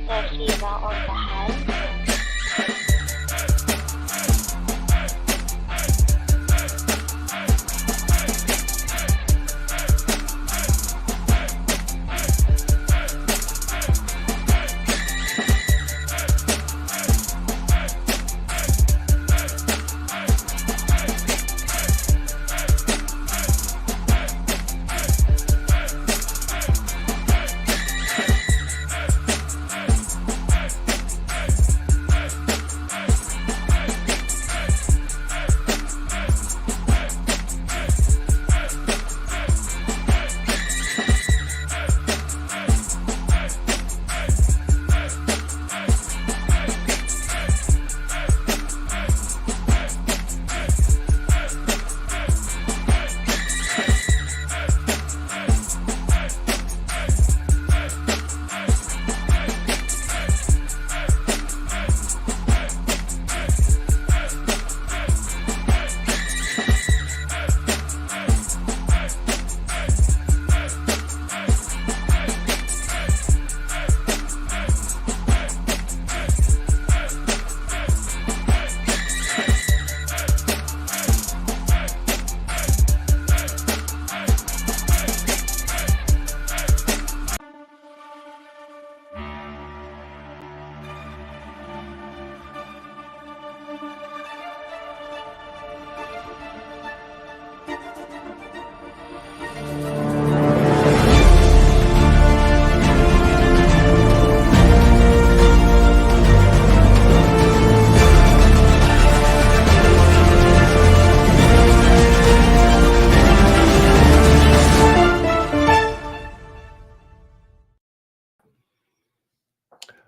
Thema unterhalten.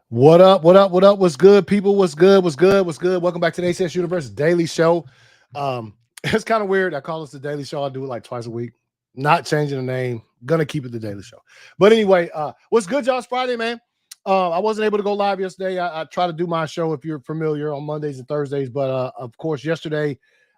What up? What up? What up? What's good, people? What's good? What's good? What's good? Welcome back to the ACS Universe Daily Show. It's kind of weird. I call this the Daily Show. I do it like twice a week. Not changing the name. Gonna keep it the Daily Show. But anyway, what's good, y'all? It's Friday, man. I wasn't able to go live yesterday. I try to do my show, if you're familiar, on Mondays and Thursdays. But of course, yesterday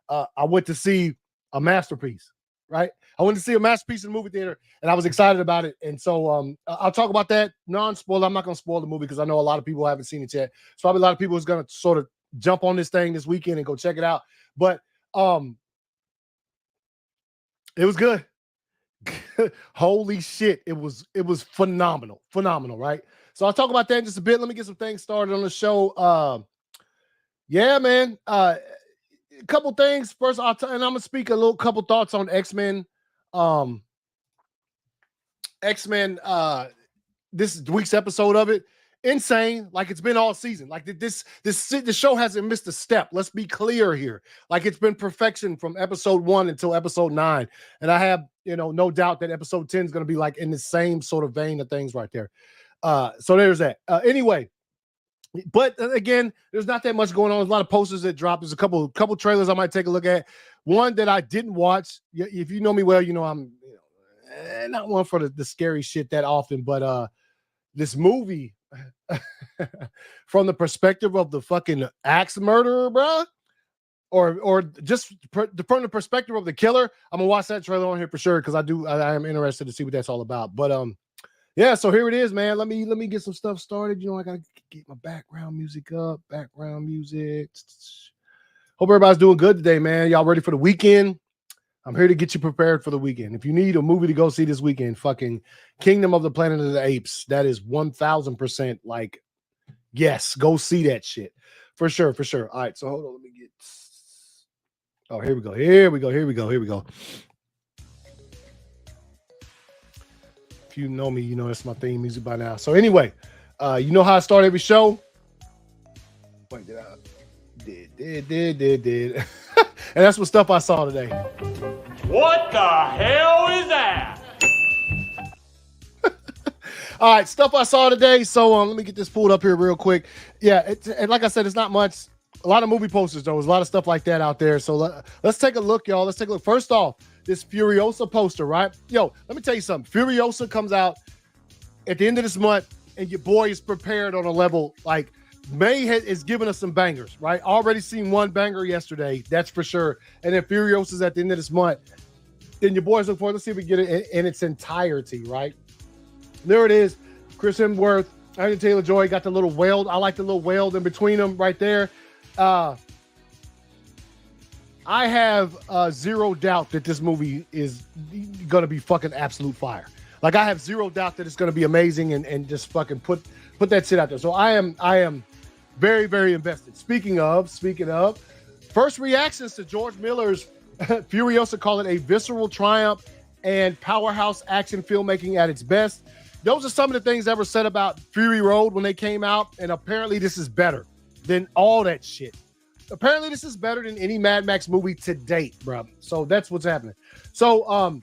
I went to see a masterpiece. Right? I went to see a masterpiece in the movie theater, and I was excited about it. And so I'll talk about that non-spoiler. I'm not going to spoil the movie because I know a lot of people haven't seen it yet. So probably a lot of people is going to sort of jump on this thing this weekend and go check it out. But it was good. Holy shit. It was phenomenal. Phenomenal, right? So I'll talk about that in just a bit. Let me get some things started on the show. Yeah, man. A couple things. First, and I'm gonna speak a couple thoughts on X-Men. X-Men, this week's episode of it, insane. Like it's been all season. Like the show hasn't missed a step. Let's be clear here. Like it's been perfection from episode 1 until episode 9. And I have, no doubt that episode 10 is gonna be like in the same sort of vein of things right there. So there's that. Anyway. But again, there's not that much going on. There's a lot of posters that dropped. There's a couple trailers I might take a look at. One that I didn't watch. If you know me well, I'm not one for the scary shit that often. But this movie, from the perspective of the fucking axe murderer, bruh, or just from the perspective of the killer, I'm gonna watch that trailer on here for sure because I am interested to see what that's all about. But yeah, so here it is, man. Let me get some stuff started. I gotta get my background music up. Background music. Hope everybody's doing good today, man. Y'all ready for the weekend? I'm here to get you prepared for the weekend. If you need a movie to go see this weekend, fucking Kingdom of the Planet of the Apes. That is 1000% like, yes, go see that shit. For sure, for sure. All right, so hold on, let me get. Oh, here we go. Here we go. If you know me, that's my theme music by now. So anyway, you know how I start every show? Wait, did I? Did. And that's what stuff I saw today. What the hell is that? All right, stuff I saw today. So let me get this pulled up here real quick. Yeah, and like I said, it's not much. A lot of movie posters, though. There's a lot of stuff like that out there. So let's take a look, y'all. Let's take a look. First off, this Furiosa poster, right? Yo, let me tell you something. Furiosa comes out at the end of this month, and your boy is prepared on a level like May is giving us some bangers, right? Already seen one banger yesterday, that's for sure. And then Furiosa's at the end of this month. Then your boys look forward. Let's see if we get it in its entirety, right? There it is. Chris Hemsworth, Anya Taylor-Joy got the little weld. I like the little weld in between them right there. I have zero doubt that this movie is going to be fucking absolute fire. Like, I have zero doubt that it's going to be amazing and just fucking put that shit out there. So I am very, very invested. Speaking of, first reactions to George Miller's Furiosa call it a visceral triumph and powerhouse action filmmaking at its best. Those are some of the things that were said about Fury Road when they came out, and apparently this is better than all that shit. Apparently this is better than any Mad Max movie to date, bro. So that's what's happening. So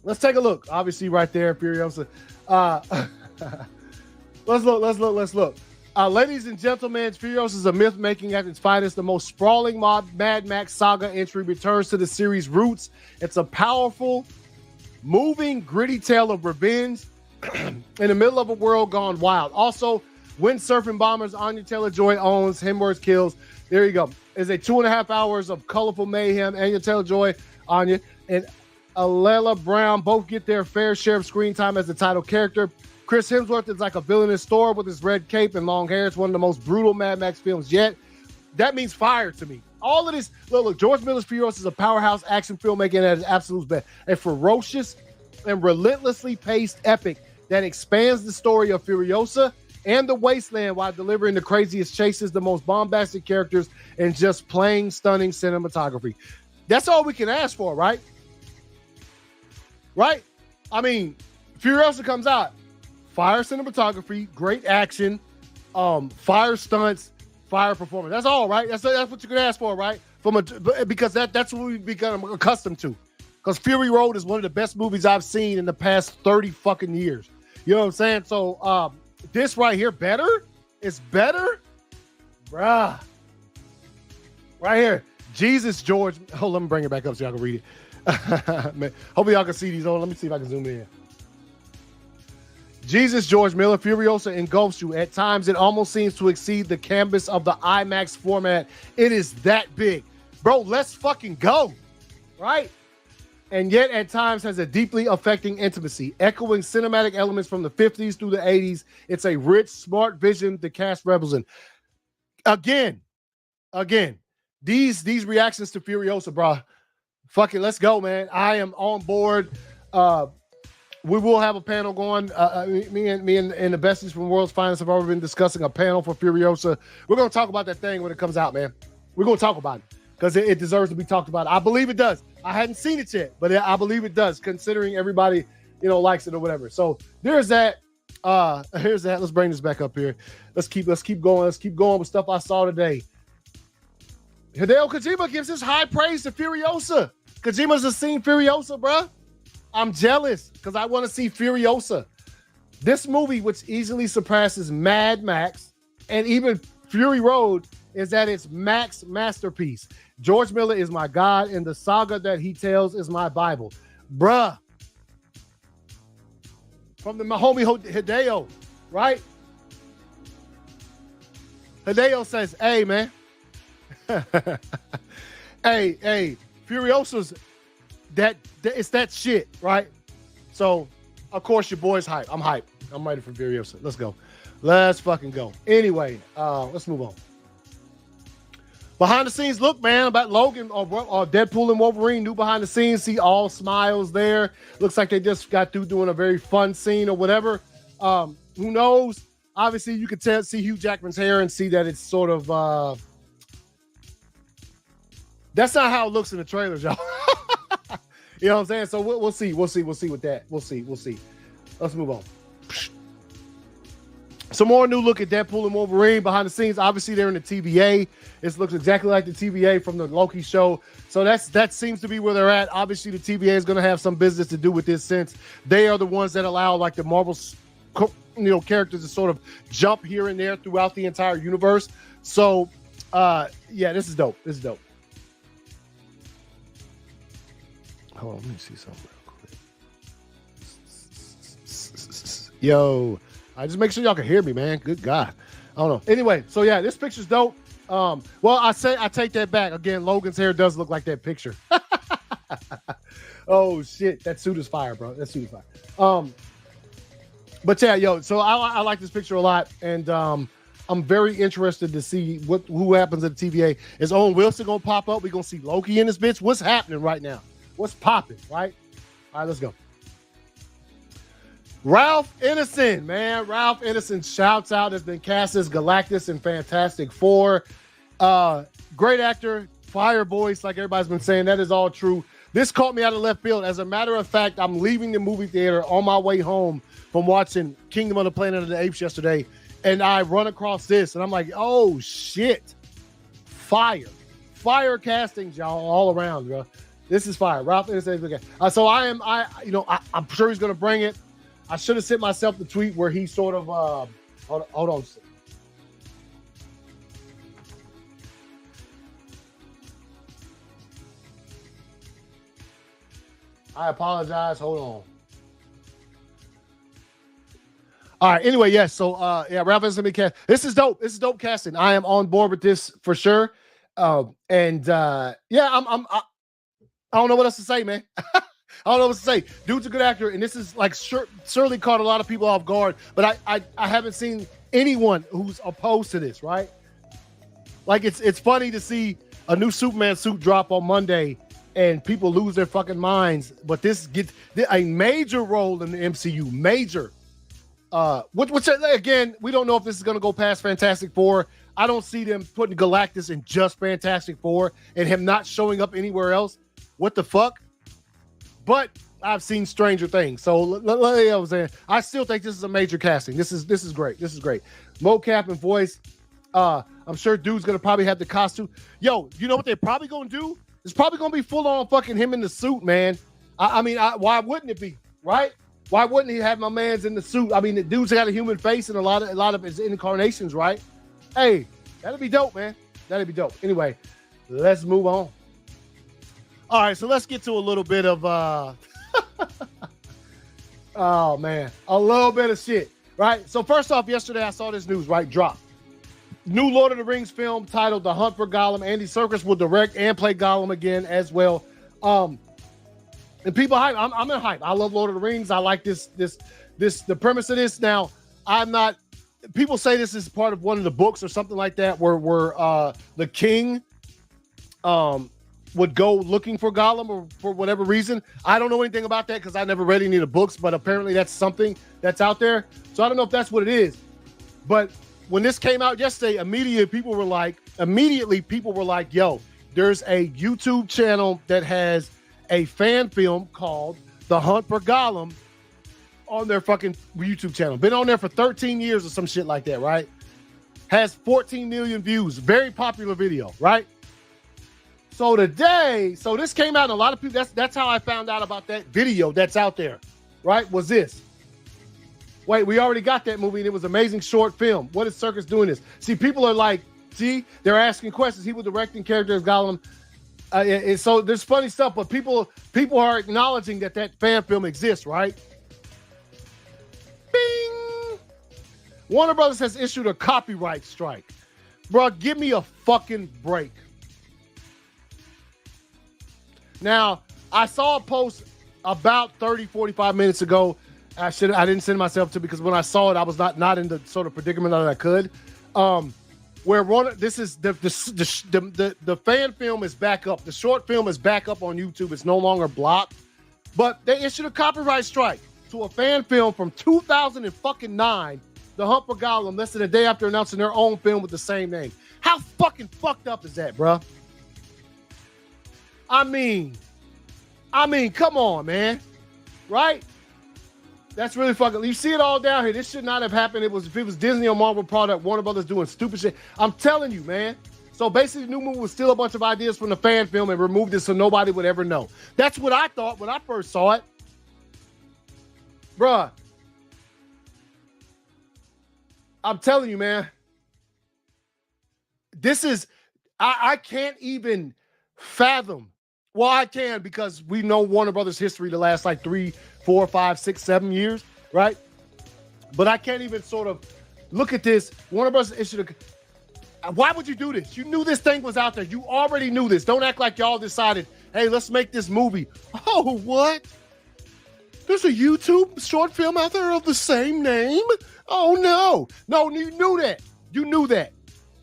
let's take a look. Obviously right there, Furiosa. Let's look. Ladies and gentlemen, Furiosa is a myth-making at its finest. The most sprawling Mad Max saga entry returns to the series' roots. It's a powerful, moving, gritty tale of revenge in the middle of a world gone wild. Also, windsurfing bombers Anya Taylor-Joy owns, Hemsworth kills. There you go. It's a 2.5 hours of colorful mayhem. Anya Taylor-Joy, Anya, and Alela Brown both get their fair share of screen time as the title character. Chris Hemsworth is like a villainous Thor with his red cape and long hair. It's one of the most brutal Mad Max films yet. That means fire to me. All of this, look, George Miller's Furiosa is a powerhouse action filmmaking at its absolute best. A ferocious and relentlessly paced epic that expands the story of Furiosa and the Wasteland while delivering the craziest chases, the most bombastic characters, and just plain stunning cinematography. That's all we can ask for, right? Right? I mean, Furiosa comes out. Fire cinematography, great action, fire stunts, fire performance. That's all, right? That's what you can ask for, right? Because that's what we've become accustomed to. Because Fury Road is one of the best movies I've seen in the past 30 fucking years. You know what I'm saying? So this right here, better? It's better? Bruh. Right here. Jesus, George. Oh, let me bring it back up so y'all can read it. Man, hopefully y'all can see these. Oh, let me see if I can zoom in. Jesus, George Miller, Furiosa engulfs you. At times, it almost seems to exceed the canvas of the IMAX format. It is that big. Bro, let's fucking go. Right? And yet, at times, has a deeply affecting intimacy, echoing cinematic elements from the 50s through the 80s. It's a rich, smart vision the cast revels in. Again, these reactions to Furiosa, bro. Fucking let's go, man. I am on board. We will have a panel going. Me and the besties from World's Finest have already been discussing a panel for Furiosa. We're going to talk about that thing when it comes out, man. We're going to talk about it because it deserves to be talked about. I believe it does. I hadn't seen it yet, but I believe it does, considering everybody, likes it or whatever. So there's that. Here's that. Let's bring this back up here. Let's keep going. Let's keep going with stuff I saw today. Hideo Kojima gives his high praise to Furiosa. Kojima's just seen Furiosa, bruh. I'm jealous because I want to see Furiosa. This movie, which easily surpasses Mad Max and even Fury Road, is at its max masterpiece. George Miller is my God, and the saga that he tells is my Bible. Bruh. From my homie Hideo, right? Hideo says, hey, man. hey, Furiosa's it's that shit, right? So, of course, your boy's hype. I'm hyped. I'm ready for Furiosa. Let's go. Let's fucking go. Anyway, let's move on. Behind the scenes look, man, about Logan or Deadpool and Wolverine. New behind the scenes. See all smiles there. Looks like they just got through doing a very fun scene or whatever. Who knows? Obviously, you can see Hugh Jackman's hair and see that it's sort of... That's not how it looks in the trailers, y'all. You know what I'm saying? So we'll see. We'll see with that. We'll see. Let's move on. Some more new look at Deadpool and Wolverine behind the scenes. Obviously, they're in the TVA. It looks exactly like the TVA from the Loki show. So that seems to be where they're at. Obviously, the TVA is going to have some business to do with this, since they are the ones that allow like the Marvel, characters to sort of jump here and there throughout the entire universe. So, yeah, this is dope. Hold on, let me see something real quick. Yo, just make sure y'all can hear me, man. Good God. I don't know. Anyway, so yeah, this picture's dope. Well, I take that back. Again, Logan's hair does look like that picture. Oh shit, that suit is fire, bro. That suit is fire. But yeah, yo, so I like this picture a lot, and I'm very interested to see who happens at the TVA. Is Owen Wilson gonna pop up? We gonna see Loki in this bitch? What's happening right now? What's popping? Right? All right, let's go. Ralph Ineson, man. Ralph Ineson shouts out, has been cast as Galactus in Fantastic Four. Great actor, fire voice, like everybody's been saying. That is all true. This caught me out of left field. As a matter of fact, I'm leaving the movie theater on my way home from watching Kingdom of the Planet of the Apes yesterday, and I run across this, and I'm like, oh, shit. Fire. Fire castings, y'all, all around, bro. This is fire. Ralph Ineson. So I'm sure he's going to bring it. I should have sent myself the tweet where he sort of, hold on. I apologize. Hold on. All right. Anyway, yes. So, Ralph Ineson cast. This is dope. This is dope casting. I am on board with this for sure. I don't know what else to say, man. I don't know what to say. Dude's a good actor, and this is like surely caught a lot of people off guard. But I haven't seen anyone who's opposed to this, right? Like it's funny to see a new Superman suit drop on Monday, and people lose their fucking minds. But this gets a major role in the MCU, major. Which again, we don't know if this is going to go past Fantastic Four. I don't see them putting Galactus in just Fantastic Four and him not showing up anywhere else. What the fuck? But I've seen Stranger Things, so I still think this is a major casting. This is great. This is great. Mocap and voice. I'm sure dude's gonna probably have the costume. Yo, you know what they're probably gonna do? It's probably gonna be full on fucking him in the suit, man. I mean, why wouldn't it be, right? Why wouldn't he have my man's in the suit? I mean, the dude's got a human face and a lot of his incarnations, right? Hey, that'd be dope, man. That'd be dope. Anyway, let's move on. All right, so let's get to a little bit of oh man, a little bit of shit, right? So first off, yesterday I saw this news, right? Drop. New Lord of the Rings film titled The Hunt for Gollum. Andy Serkis will direct and play Gollum again as well. And people hype. I'm in hype. I love Lord of the Rings. I like this the premise of this. Now, I'm not. People say this is part of one of the books or something like that, where the king would go looking for Gollum or for whatever reason. I don't know anything about that because I never read any of the books, but apparently that's something that's out there. So I don't know if that's what it is. But when this came out yesterday, immediately people were like, yo, there's a YouTube channel that has a fan film called The Hunt for Gollum on their fucking YouTube channel. Been on there for 13 years or some shit like that, right? Has 14 million views. Very popular video, right? So this came out, and a lot of people, that's how I found out about that video that's out there, right? Was this. Wait, we already got that movie, and it was an amazing short film. What is Serkis doing this? See, people are like, they're asking questions. He was directing character as Gollum. So there's funny stuff, but people are acknowledging that fan film exists, right? Bing! Warner Brothers has issued a copyright strike. Bro, give me a fucking break. Now, I saw a post about 30, 45 minutes ago. I didn't send myself to, because when I saw it, I was not in the sort of predicament that I could. Where this is the fan film is back up. The short film is back up on YouTube. It's no longer blocked. But they issued a copyright strike to a fan film from 2009, The Hunt for Gollum, less than a day after announcing their own film with the same name. How fucking fucked up is that, bro? I mean, come on, man. Right? That's really fucking. You see it all down here. This should not have happened. If it was Disney or Marvel product, Warner Brothers doing stupid shit. I'm telling you, man. So basically, the new movie was still a bunch of ideas from the fan film and removed it so nobody would ever know. That's what I thought when I first saw it. Bruh. I'm telling you, man. This is, I can't even fathom. Well, I can, because we know Warner Brothers history the last like 3, 4, 5, 6, 7 years, right? But I can't even sort of look at this. Warner Brothers issued why would you do this? You knew this thing was out there. You already knew this. Don't act like y'all decided, hey, let's make this movie. Oh, what? There's a YouTube short film out there of the same name. Oh no, you knew that. You knew that,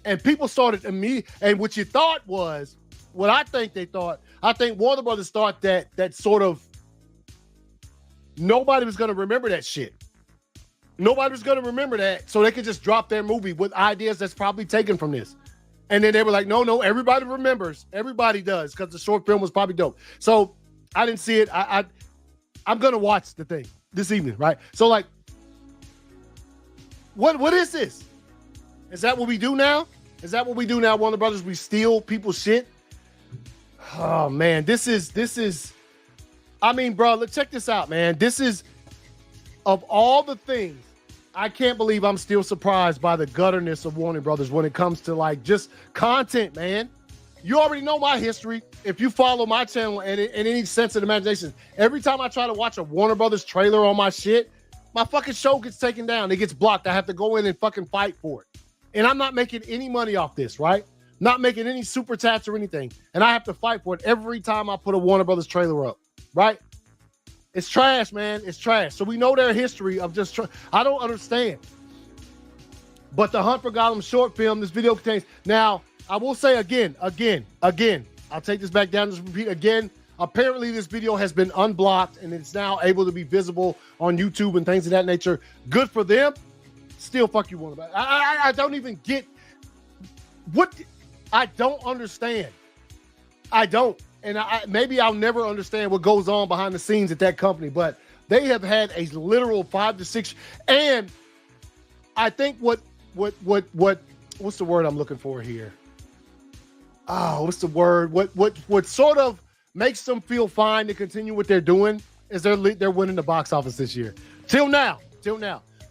and people started immediately. And what you thought was, what I think they thought. I think Warner Brothers thought that sort of nobody was going to remember that shit. Nobody was going to remember that, so they could just drop their movie with ideas that's probably taken from this. And then they were like, no, everybody remembers. Everybody does, because the short film was probably dope. So I didn't see it. I'm going to watch the thing this evening, right? So, like, what is this? Is that what we do now? Is that what we do now, Warner Brothers? We steal people's shit? Oh, man, this is, I mean, bro, let's check this out, man. This is, of all the things, I can't believe I'm still surprised by the gutterness of Warner Brothers when it comes to, like, just content, man. You already know my history. If you follow my channel and in any sense of the imagination, every time I try to watch a Warner Brothers trailer on my shit, my fucking show gets taken down. It gets blocked. I have to go in and fucking fight for it. And I'm not making any money off this, right? Not making any super chats or anything. And I have to fight for it every time I put a Warner Brothers trailer up, right? It's trash, man. It's trash. So we know their history of just, I don't understand. But the Hunt for Gollum short film, this video contains, now, I will say again, I'll take this back down, just repeat again. Apparently this video has been unblocked and it's now able to be visible on YouTube and things of that nature. Good for them. Still, fuck you, Warner Brothers. I don't even get what, I don't understand. I don't. And maybe I'll never understand what goes on behind the scenes at that company, but they have had a literal 5 to 6. And I think what's the word I'm looking for here? Oh, what's the word? What sort of makes them feel fine to continue what they're doing is they're winning the box office this year. Till now.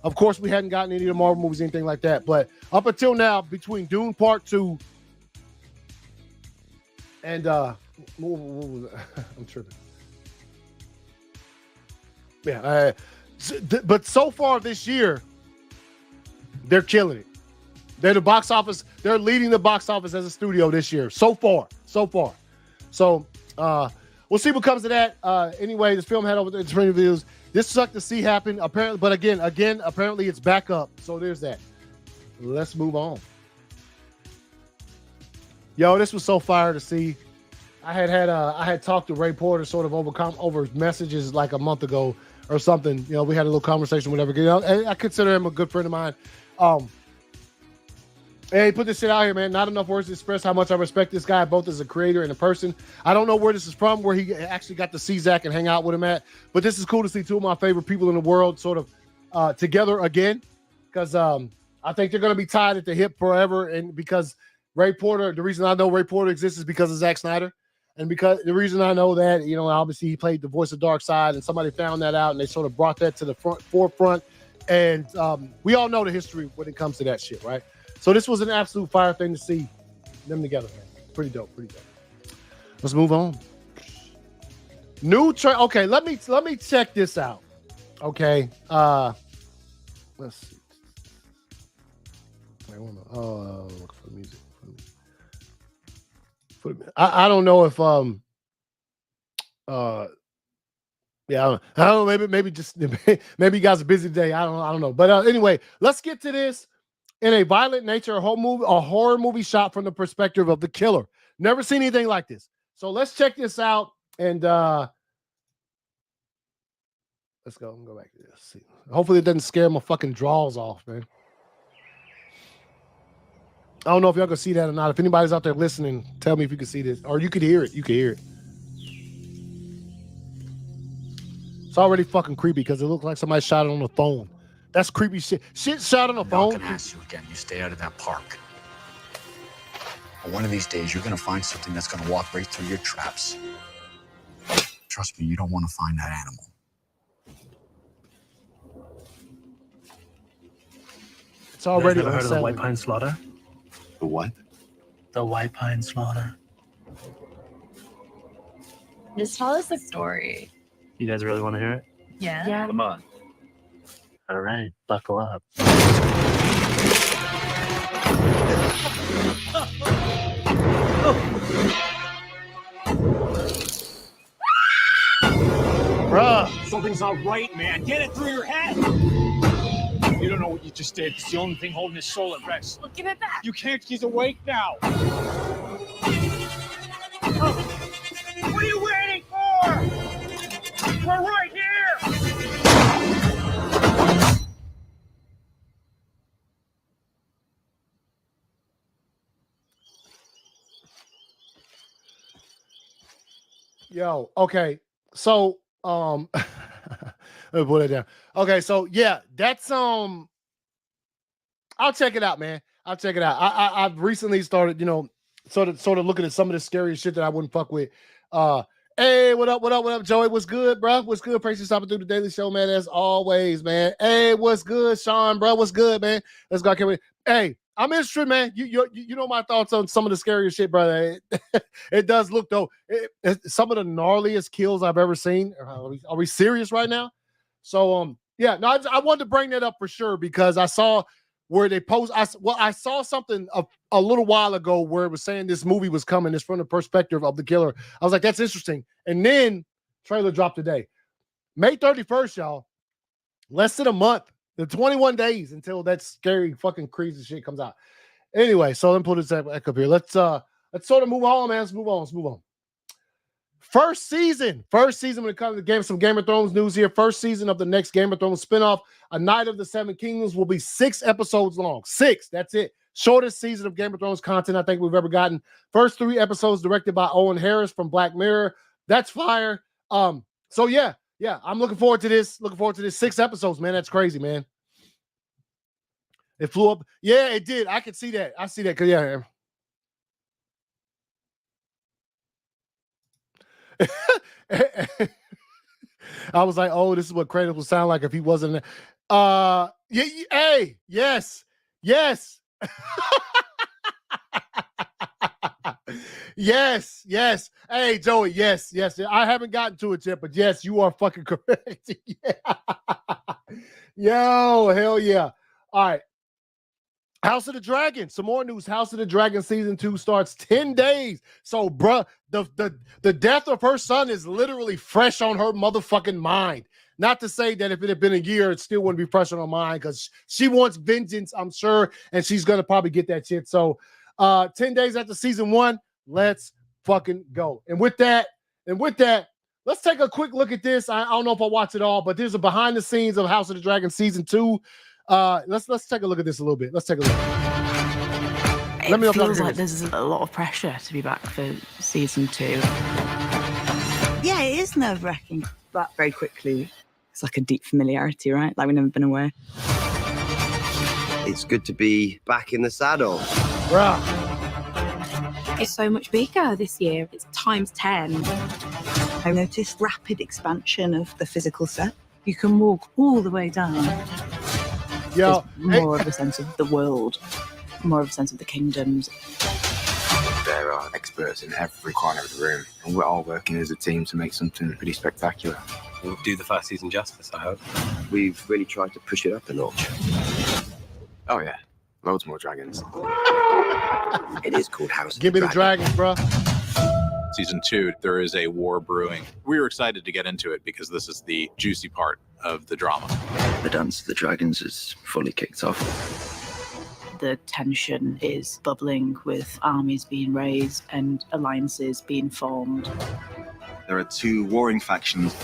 Of course, we hadn't gotten any of the Marvel movies, anything like that. But up until now, between Dune Part 2 and I'm tripping. Yeah, but so far this year, they're killing it. They're the box office. They're leading the box office as a studio this year. So far. So we'll see what comes of that. Anyway, this film had over 20 reviews. This sucked to see happen. Apparently, but again, apparently it's back up. So there's that. Let's move on. Yo, this was so fire to see. I had talked to Ray Porter sort of over messages like a month ago or something. You know, we had a little conversation, whatever. You know, I consider him a good friend of mine. Hey, put this shit out here, man. Not enough words to express how much I respect this guy, both as a creator and a person. I don't know where this is from, where he actually got to see Zach and hang out with him at, but this is cool to see two of my favorite people in the world sort of together again, because I think they're going to be tied at the hip forever. And because Ray Porter, the reason I know Ray Porter exists is because of Zack Snyder. And because the reason I know that, you know, obviously he played the voice of Darkseid, and somebody found that out and they sort of brought that to the forefront. And we all know the history when it comes to that shit, right? So this was an absolute fire thing to see them together, man. Pretty dope. Let's move on. New trailer. Okay, let me check this out. Okay. Let's see. Wait, hold on. Look for the music. I don't know if yeah, I don't know. Maybe just maybe you guys are busy today. I don't know. But anyway, let's get to this. In a violent nature, a horror movie shot from the perspective of the killer. Never seen anything like this. So let's check this out and let's go. I'm gonna go back to this. See. Hopefully it doesn't scare my fucking draws off, man. I don't know if y'all can see that or not. If anybody's out there listening, tell me if you can see this. Or you could hear it. You can hear it. It's already fucking creepy because it looks like somebody shot it on the phone. That's creepy shit. Shit shot on the phone. I'm not gonna ask you again. You stay out of that park. But one of these days, you're gonna find something that's gonna walk right through your traps. Trust me, you don't want to find that animal. It's already. You guys never heard of the White Pine Slaughter? The what? The White Pine Slaughter. Just tell us the story. You guys really want to hear it? Yeah. Come on. All right, buckle up. Bruh. Something's not right, man. Get it through your head. You don't know what you just did. It's the only thing holding his soul at rest. Look at that. You can't. He's awake now. What are you waiting for? We're right here. Yo, okay. So, let me put it down. Okay, so yeah, that's I'll check it out, man. I'll check it out. I've recently started, sort of looking at some of the scary shit that I wouldn't fuck with. Hey, what up, Joey? What's good, bro? What's good? Appreciate you stopping through the Daily Show, man. As always, man. Hey, what's good, Sean, bro? What's good, man? Let's go. Hey, I'm interested, man. You know my thoughts on some of the scariest shit, brother. It does look though. Some of the gnarliest kills I've ever seen. Are we serious right now? So yeah, no, I wanted to bring that up for sure because I saw where they post. I saw something a little while ago where it was saying this movie was coming. It's from the perspective of the killer. I was like, that's interesting. And then trailer dropped today, May 31st, y'all. Less than a month. The 21 days until that scary fucking crazy shit comes out. Anyway, so let me put this back up here. Let's sort of move on, man. Let's move on. First season when it comes to some Game of Thrones news here. First season of the next Game of Thrones spinoff, A Night of the Seven Kingdoms, will be 6 episodes long. 6, that's it. Shortest season of Game of Thrones content I think we've ever gotten. First 3 episodes directed by Owen Harris from Black Mirror. That's fire. So yeah, I'm looking forward to this. 6 episodes, man. That's crazy, man. It flew up. Yeah, it did. I could see that. I see that. Cause yeah. I was like, oh, this is what Kratos would sound like if he wasn't. Hey, yes. yes. Hey, Joey, yes. I haven't gotten to it yet, but yes, you are fucking correct. Yeah. Yo, hell yeah. All right. House of the Dragon. Some more news. House of the Dragon season 2 starts 10 days. So, bruh, the death of her son is literally fresh on her motherfucking mind. Not to say that if it had been a year, it still wouldn't be fresh on her mind because she wants vengeance, I'm sure, and she's going to probably get that shit. So, 10 days after season 1, let's fucking go. And with that, let's take a quick look at this. I don't know if I watch it all, but there's a behind the scenes of House of the Dragon season 2. Let's take a look at this a little bit. Let's take a look. It feels like there's a lot of pressure to be back for season 2. Yeah, it is nerve-wracking, but very quickly, it's like a deep familiarity, right? Like we've never been away. It's good to be back in the saddle. Bruh. It's so much bigger this year. It's times 10. I noticed rapid expansion of the physical set. You can walk all the way down. Yo, There's more of a sense of the world, more of a sense of the kingdoms. There are experts in every corner of the room, and we're all working as a team to make something pretty spectacular. We'll do the first season justice, I hope. We've really tried to push it up a notch. Oh yeah, loads more dragons. It is called House of Give me the dragons, bro. Season 2, there is a war brewing. We were excited to get into it because this is the juicy part of the drama. The Dance of the Dragons is fully kicked off. The tension is bubbling with armies being raised and alliances being formed. There are 2 warring factions,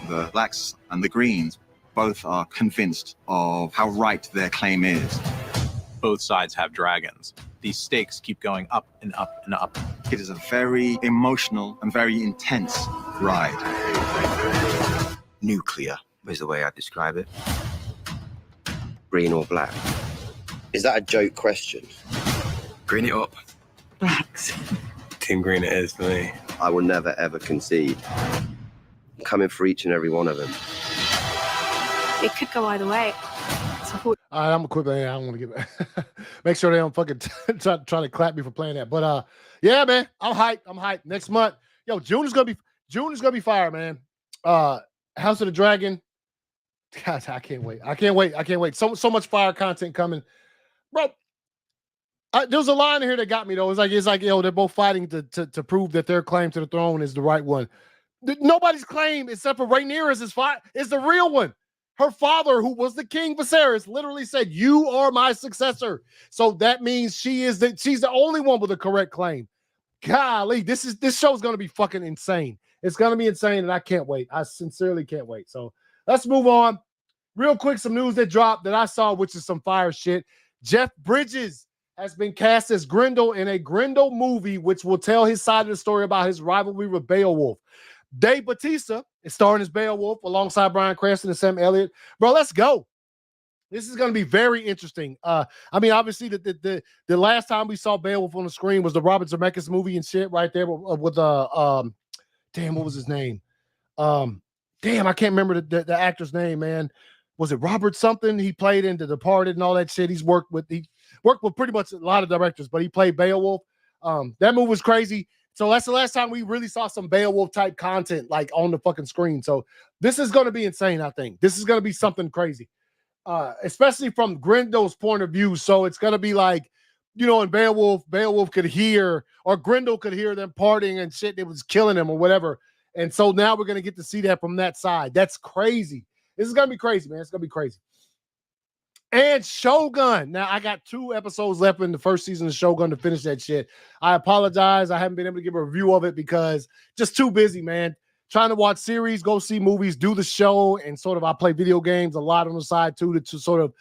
the Blacks and the Greens. Both are convinced of how right their claim is. Both sides have dragons. These stakes keep going up and up and up. It is a very emotional and very intense ride. Nuclear is the way I describe it. Green or black? Is that a joke question? Green it up. Blacks. Team Green it is for me. I will never ever concede. I'm coming for each and every one of them. It could go either way. All right, I'm gonna quit. I don't want to get make sure they don't fucking try to clap me for playing that. But yeah, man, I'm hyped. Next month, yo, June is gonna be fire, man. House of the Dragon. God, I can't wait. So much fire content coming, bro. There's a line in here that got me though. It's like yo, they're both fighting to prove that their claim to the throne is the right one. Nobody's claim except for Rhaenyra is the real one. Her father, who was the king Viserys, literally said, "You are my successor." So that means she's the only one with a correct claim. Golly, this show's gonna be fucking insane. It's gonna be insane, and I can't wait. I sincerely can't wait. So let's move on. Real quick, some news that dropped that I saw, which is some fire shit. Jeff Bridges has been cast as Grendel in a Grendel movie, which will tell his side of the story about his rivalry with Beowulf. Dave Bautista is starring as Beowulf alongside Bryan Cranston and Sam Elliott. Bro, let's go. This is going to be very interesting. I mean, obviously, the last time we saw Beowulf on the screen was the Robert Zemeckis movie and shit right there with damn, what was his name? Damn, I can't remember the actor's name, man. Was it Robert something? He played in The Departed and all that shit. He worked with pretty much a lot of directors, but he played Beowulf. That movie was crazy. So that's the last time we really saw some Beowulf type content like on the fucking screen. So this is going to be insane, I think. This is going to be something crazy. Especially from Grendel's point of view. So it's going to be like, in Beowulf could hear, or Grendel could hear them partying and shit that was killing him or whatever. And so now we're going to get to see that from that side. That's crazy. This is going to be crazy, man. It's going to be crazy. And Shogun. Now, I got 2 episodes left in the first season of Shogun to finish that shit. I apologize. I haven't been able to give a review of it because just too busy, man. Trying to watch series, go see movies, do the show, and sort of I play video games a lot on the side too to sort of,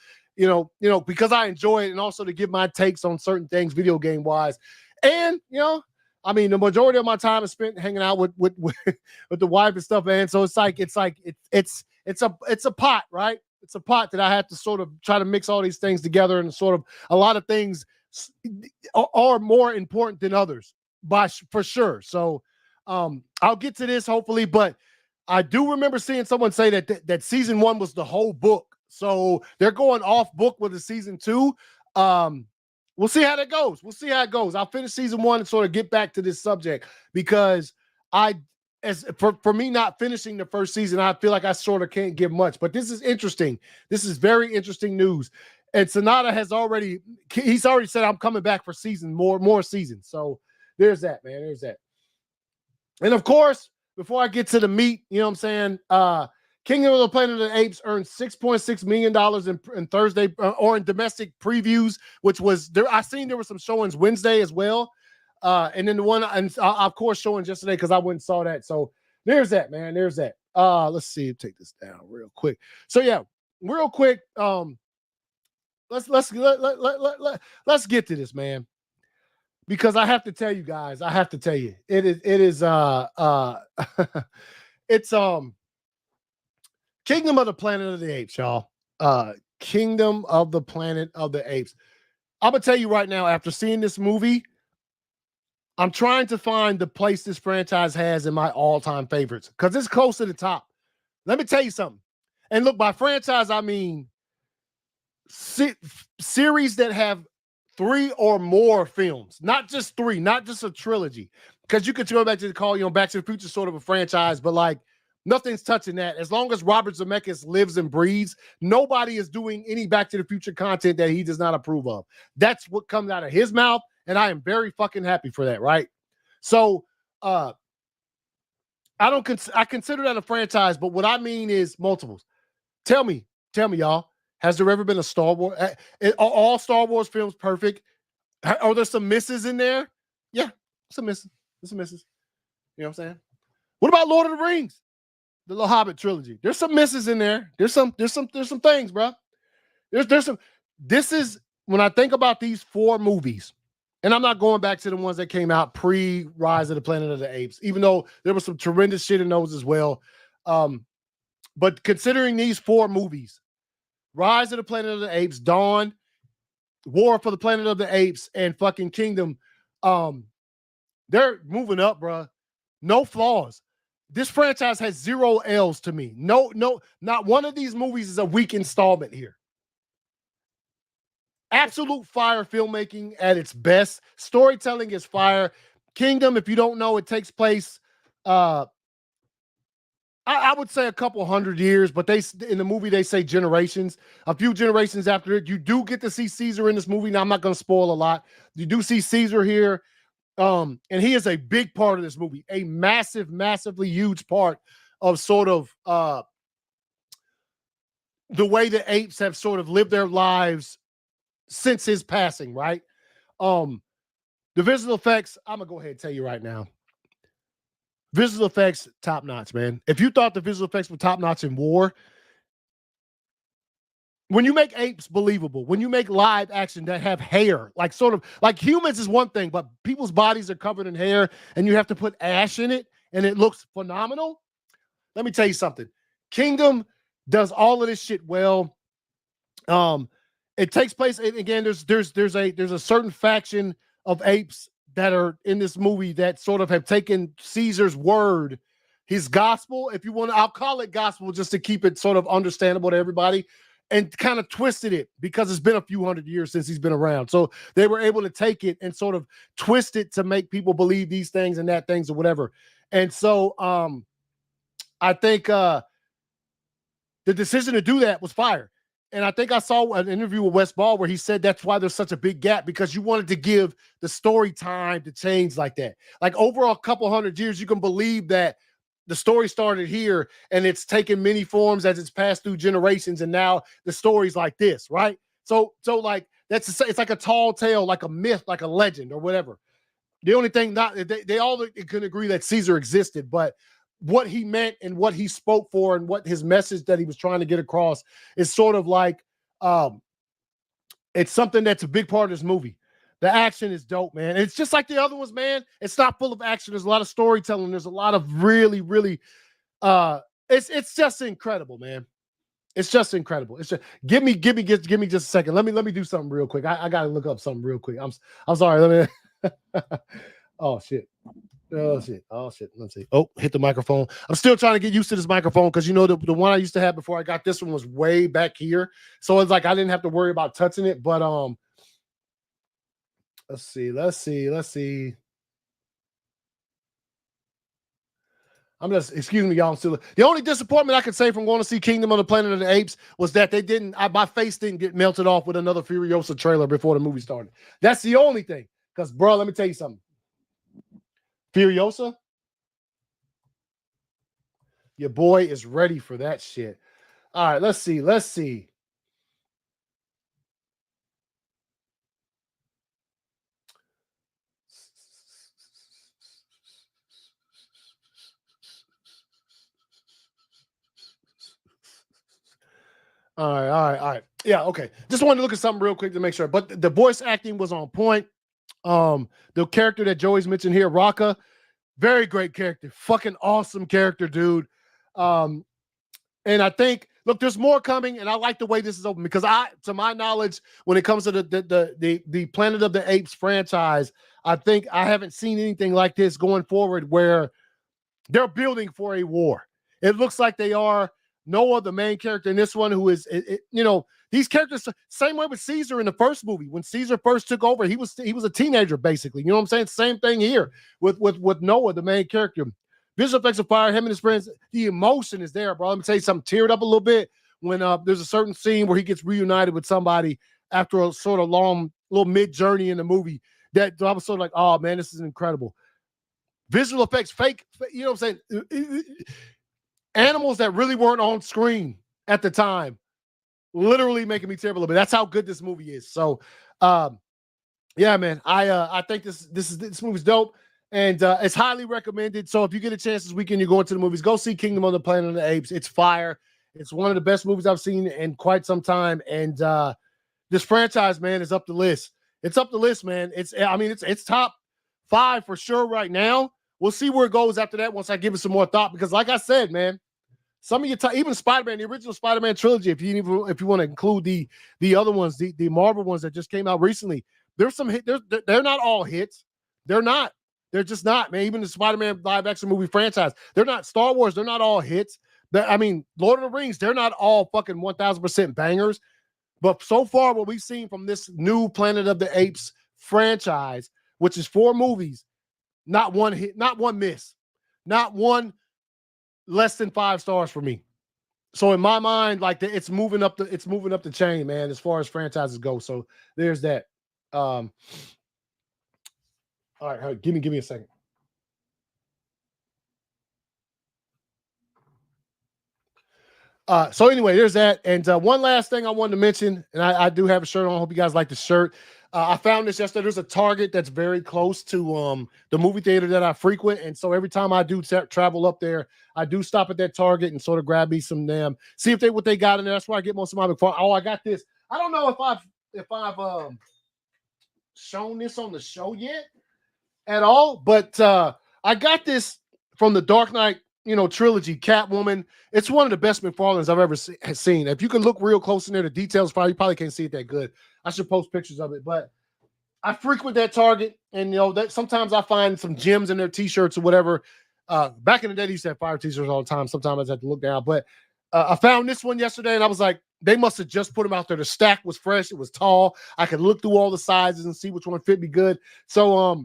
because I enjoy it and also to give my takes on certain things video game wise. And, I mean, the majority of my time is spent hanging out with the wife and stuff, man. So it's a pot, right? It's a pot that I have to sort of try to mix all these things together, and sort of a lot of things are more important than others, for sure. So I'll get to this hopefully, but I do remember seeing someone say that season 1 was the whole book. So they're going off book with the season 2. We'll see how that goes. I'll finish season 1 and sort of get back to this subject, because for me not finishing the first season, I feel like I sort of can't give much, but this is interesting. This is very interesting news. And Sonata he's already said, I'm coming back for more seasons. So there's that, man. There's that. And of course, before I get to the meat, you know what I'm saying? Kingdom of the Planet of the Apes earned $6.6 million in Thursday or in domestic previews, which was there. I seen there were some showings Wednesday as well. And then the one, and of course, showings yesterday because I went and saw that. So there's that, man. There's that. Let's see. Take this down real quick. So yeah, real quick. Let's get to this, man. Because I have to tell you guys, it's Kingdom of the Planet of the Apes, y'all. Kingdom of the Planet of the Apes. I'm gonna tell you right now, after seeing this movie, I'm trying to find the place this franchise has in my all-time favorites, because it's close to the top. Let me tell you something. And look, by franchise, I mean series that have 3 or more films, not just 3, not just a trilogy. Because you could go back to Back to the Future, sort of a franchise, but like nothing's touching that. As long as Robert Zemeckis lives and breathes, nobody is doing any Back to the Future content that he does not approve of. That's what comes out of his mouth, and I am very fucking happy for that, right? So, I consider that a franchise, but what I mean is multiples. Tell me, y'all. Has there ever been a Star Wars? All Star Wars films perfect? Are there some misses in there? Yeah, some misses. There's some misses. You know what I'm saying? What about Lord of the Rings? The Little Hobbit trilogy. There's some misses in there. There's some things, bro. There's some. This is when I think about these 4 movies, and I'm not going back to the ones that came out pre-Rise of the Planet of the Apes, even though there was some tremendous shit in those as well. But considering these 4 movies, Rise of the Planet of the Apes, Dawn, War for the Planet of the Apes, and fucking Kingdom, they're moving up, bro. No flaws. This franchise has 0 L's to me. No, not one of these movies is a weak installment here. Absolute fire filmmaking at its best. Storytelling is fire. Kingdom, if you don't know, it takes place, I would say a couple hundred years, but in the movie they say generations. A few generations after it, you do get to see Caesar in this movie. Now I'm not going to spoil a lot. You do see Caesar here. And he is a big part of this movie, a massively huge part of sort of the way the apes have sort of lived their lives since his passing, right? The visual effects, I'm gonna go ahead and tell you right now. Visual effects, top notch, man. If you thought the visual effects were top notch in War, when you make apes believable, when you make live action that have hair, like sort of like humans is one thing, but people's bodies are covered in hair and you have to put ash in it and it looks phenomenal. Let me tell you something. Kingdom does all of this shit well. It takes place, and again, there's a certain faction of apes that are in this movie that sort of have taken Caesar's word, his gospel, if you want to, I'll call it gospel just to keep it sort of understandable to everybody, and kind of twisted it because it's been a few hundred years since he's been around. So they were able to take it and sort of twist it to make people believe these things and that things or whatever. And so I think the decision to do that was fire. And I think I saw an interview with Wes Ball where he said that's why there's such a big gap, because you wanted to give the story time to change like that. Like over a couple hundred years, you can believe that the story started here and it's taken many forms as it's passed through generations. And now the story's like this, right? So like it's like a tall tale, like a myth, like a legend or whatever. The only thing they all could agree that Caesar existed, but what he meant and what he spoke for and what his message that he was trying to get across is sort of like it's something that's a big part of this movie. The action is dope, man. It's just like the other ones, man. It's not full of action. There's a lot of storytelling. There's a lot of really it's just incredible, man. It's just incredible. It's just give me just a second. Let me do something real quick. I gotta look up something real quick. I'm sorry. Let me oh shit. Oh shit. Let's see. Oh, hit the microphone. I'm still trying to get used to this microphone because you know the one I used to have before I got this one was way back here. So it's like I didn't have to worry about touching it. But let's see. I'm just, excuse me, y'all. Still, the only disappointment I could say from going to see Kingdom of the Planet of the Apes was that they didn't, my face didn't get melted off with another Furiosa trailer before the movie started. That's the only thing. Because, bro, let me tell you something. Furiosa, your boy is ready for that shit. All right, let's see. All right. Yeah, okay. Just wanted to look at something real quick to make sure. But the voice acting was on point. The character that Joey's mentioned here, Raka, very great character. Fucking awesome character, dude. And I think, look, there's more coming, and I like the way this is open because to my knowledge, when it comes to the Planet of the Apes franchise, I think I haven't seen anything like this going forward where they're building for a war. It looks like they are. Noah, the main character in this one, who is, these characters, same way with Caesar in the first movie. When Caesar first took over, he was a teenager, basically. You know what I'm saying? Same thing here with Noah, the main character. Visual effects of fire, him and his friends, the emotion is there, bro. Let me tell you something. Teared up a little bit when there's a certain scene where he gets reunited with somebody after a sort of long little mid-journey in the movie. That I was sort of like, oh, man, this is incredible. Visual effects, fake, you know what I'm saying? Animals that really weren't on screen at the time, literally making me tear up a little bit. That's how good this movie is. So, yeah, man, I think this movie's dope, and it's highly recommended. So if you get a chance this weekend, you're going to the movies, go see Kingdom of the Planet of the Apes. It's fire. It's one of the best movies I've seen in quite some time, and this franchise, man, is up the list. It's up the list, man. It's top 5 for sure right now. We'll see where it goes after that once I give it some more thought, because like I said, man, some of your even Spider-Man, the original Spider-Man trilogy, if you want to include the other ones, the Marvel ones that just came out recently, there's some hit. They're not all hits. They're not. They're just not, man. Even the Spider-Man live action movie franchise, they're not. Star Wars, they're not all hits. Lord of the Rings, they're not all fucking 1000% bangers. But so far, what we've seen from this new Planet of the Apes franchise, which is 4 movies, not one hit, not one miss, not one less than 5 stars for me. So in my mind, like it's moving up the chain, man, as far as franchises go. So there's that. All right, give me a second. So anyway, there's that. And one last thing I wanted to mention, and I do have a shirt on. I hope you guys like the shirt. I found this yesterday. There's a Target that's very close to the movie theater that I frequent. And so every time I do travel up there, I do stop at that Target and sort of grab me some them, see if what they got in there. That's where I get most of my McFarlane. Oh, I got this. I don't know if I've shown this on the show yet at all, but I got this from the Dark Knight, trilogy, Catwoman. It's one of the best McFarlanes I've ever seen. If you can look real close in there, the details you probably can't see it that good. I should post pictures of it, but I frequent that Target, and that sometimes I find some gems in their t-shirts or whatever. Back in the day, they used to have fire t-shirts all the time. Sometimes I just have to look down, but I found this one yesterday, and I was like, they must have just put them out there. The stack was fresh. It was tall. I could look through all the sizes and see which one fit me good. So, all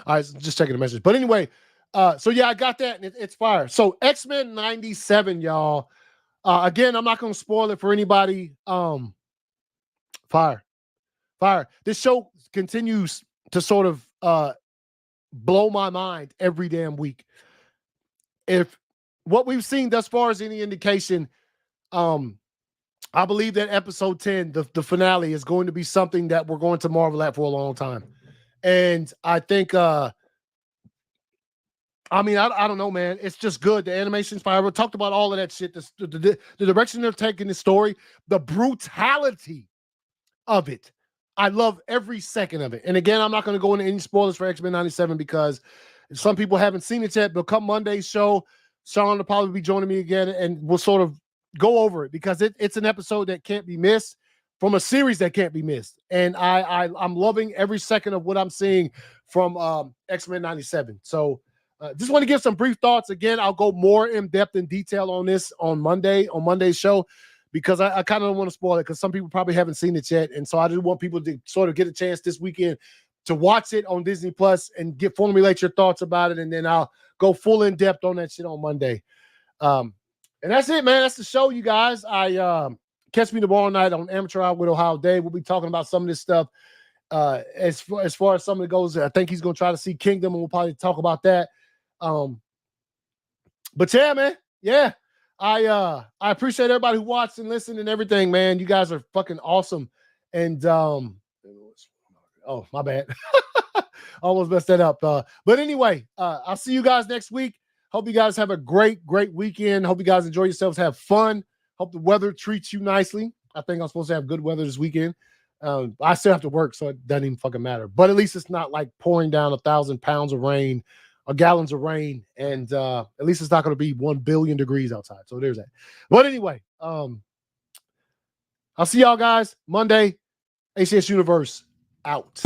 right, just checking the message. But anyway, so yeah, I got that, and it's fire. So X-Men 97, y'all. Again, I'm not going to spoil it for anybody. Fire. This show continues to sort of blow my mind every damn week. If what we've seen thus far is any indication, I believe that episode 10, the finale, is going to be something that we're going to marvel at for a long time. And I think, I don't know, man. It's just good. The animation's fire. We talked about all of that shit. The direction they're taking the story, the brutality of it. I love every second of it. And again, I'm not going to go into any spoilers for X-Men 97 because some people haven't seen it yet. But come Monday's show, Sean will probably be joining me again, and we'll sort of go over it because it's an episode that can't be missed from a series that can't be missed. And I'm loving every second of what I'm seeing from X-Men 97. So just want to give some brief thoughts. Again, I'll go more in depth and detail on this on Monday's show, because I kind of don't want to spoil it because some people probably haven't seen it yet. And so I just want people to sort of get a chance this weekend to watch it on Disney Plus and formulate your thoughts about it. And then I'll go full in depth on that shit on Monday. And that's it, man. That's the show, you guys. Catch me tomorrow night on Amateur Hour with Ohio Dave. We'll be talking about some of this stuff. As far as some of it goes, I think he's going to try to see Kingdom, and we'll probably talk about that. But yeah, man. Yeah. I appreciate everybody who watched and listened and everything, man. You guys are fucking awesome. And oh, my bad. Almost messed that up. But anyway, I'll see you guys next week. Hope you guys have a great weekend. Hope you guys enjoy yourselves, have fun. Hope the weather treats you nicely. I think I'm supposed to have good weather this weekend. I still have to work, so it doesn't even fucking matter. But at least it's not like pouring down 1,000 pounds of rain or gallons of rain. And at least it's not going to be 1 billion degrees outside. So there's that. But anyway, I'll see y'all guys Monday. ACS Universe out.